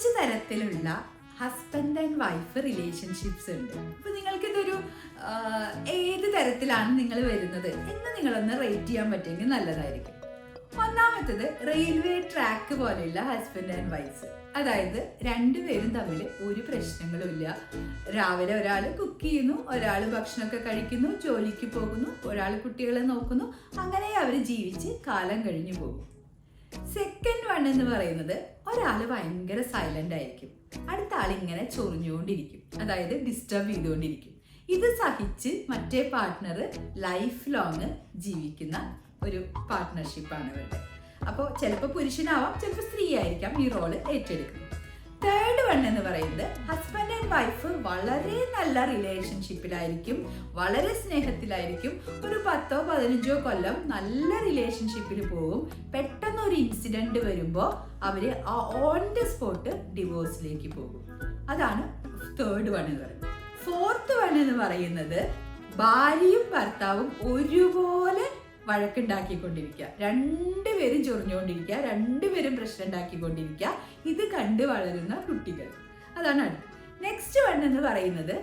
അഞ്ച് തരത്തിലുള്ള husband and wife relationships ഉണ്ട്. അപ്പൊ നിങ്ങൾക്കിതൊരു ഏത് തരത്തിലാണ് നിങ്ങൾ വരുന്നത് എന്ന് നിങ്ങളൊന്ന് റേറ്റ് ചെയ്യാൻ പറ്റുമെങ്കിൽ നല്ലതായിരിക്കും. ഒന്നാമത്തത് റെയിൽവേ ട്രാക്ക് പോലെയുള്ള ഹസ്ബൻഡ് ആൻഡ് വൈഫ്. അതായത് രണ്ടുപേരും തമ്മിൽ ഒരു പ്രശ്നങ്ങളും ഇല്ല. രാവിലെ ഒരാൾ കുക്ക് ചെയ്യുന്നു, ഒരാൾ ഭക്ഷണമൊക്കെ കഴിക്കുന്നു, ജോലിക്ക് പോകുന്നു, ഒരാൾ കുട്ടികളെ നോക്കുന്നു, അങ്ങനെ അവർ ജീവിച്ച് കാലം കഴിഞ്ഞു പോകും. സെക്കൻഡ് വൺ എന്ന് പറയുന്നത് ഒരാൾ ഭയങ്കര സൈലന്റ് ആയിരിക്കും, അടുത്ത ആൾ ഇങ്ങനെ ചൊറിഞ്ഞുകൊണ്ടിരിക്കും, അതായത് ഡിസ്റ്റർബ് ചെയ്തുകൊണ്ടിരിക്കും. ഇത് സഹിച്ച് മറ്റേ പാർട്ട്ണർ ലൈഫ് ലോങ് ജീവിക്കുന്ന ഒരു പാർട്ട്ണർഷിപ്പാണ് ഇവരുടെ. അപ്പോൾ ചിലപ്പോൾ പുരുഷനാവാം, ചിലപ്പോൾ സ്ത്രീ ആയിരിക്കാം ഈ റോള് ഏറ്റെടുക്കുന്നത്. തേർഡ് വൺ എന്ന് പറയുന്നത് ഹസ്ബൻഡ് ആൻഡ് വൈഫ് വളരെ നല്ല റിലേഷൻഷിപ്പിലായിരിക്കും, വളരെ സ്നേഹത്തിലായിരിക്കും, ഒരു 10-15 കൊല്ലം നല്ല റിലേഷൻഷിപ്പിൽ പോകും. പെട്ടെന്ന് ഒരു ഇൻസിഡന്റ് വരുമ്പോൾ അവര് ഓൺ ദ സ്പോട്ട് ഡിവോഴ്സിലേക്ക് പോകും. അതാണ് തേർഡ് വൺ എന്ന് പറയുന്നത്. ഫോർത്ത് വൺ എന്ന് പറയുന്നത് ഭാര്യയും ഭർത്താവും ഒരുപോലെ വഴക്കുണ്ടാക്കിക്കൊണ്ടിരിക്കുക, രണ്ടുപേരും ചൊറിഞ്ഞുകൊണ്ടിരിക്കുക, രണ്ടുപേരും പ്രശ്നം ഉണ്ടാക്കിക്കൊണ്ടിരിക്കുക. ഇത് കണ്ട് വളരുന്ന കുട്ടികൾ. അതാണ് അടുത്ത്. നെക്സ്റ്റ് വൺ എന്ന് പറയുന്നത്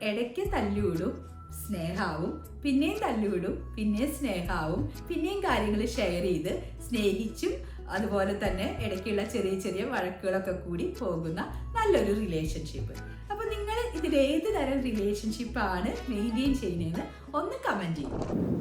ഇടയ്ക്ക് തല്ലുവിടും, സ്നേഹാവും, പിന്നെയും തല്ലുവിടും, പിന്നെയും സ്നേഹാവും, പിന്നെയും കാര്യങ്ങൾ ഷെയർ ചെയ്ത് സ്നേഹിച്ചും അതുപോലെ തന്നെ ഇടയ്ക്കുള്ള ചെറിയ ചെറിയ വഴക്കുകളൊക്കെ കൂടി പോകുന്ന നല്ലൊരു റിലേഷൻഷിപ്പ്. അപ്പൊ നിങ്ങൾ ഇതിലേത് തരം റിലേഷൻഷിപ്പാണ് മെയിൻറ്റെയിൻ ചെയ്യുന്നതെന്ന് ഒന്ന് കമന്റ് ചെയ്യും.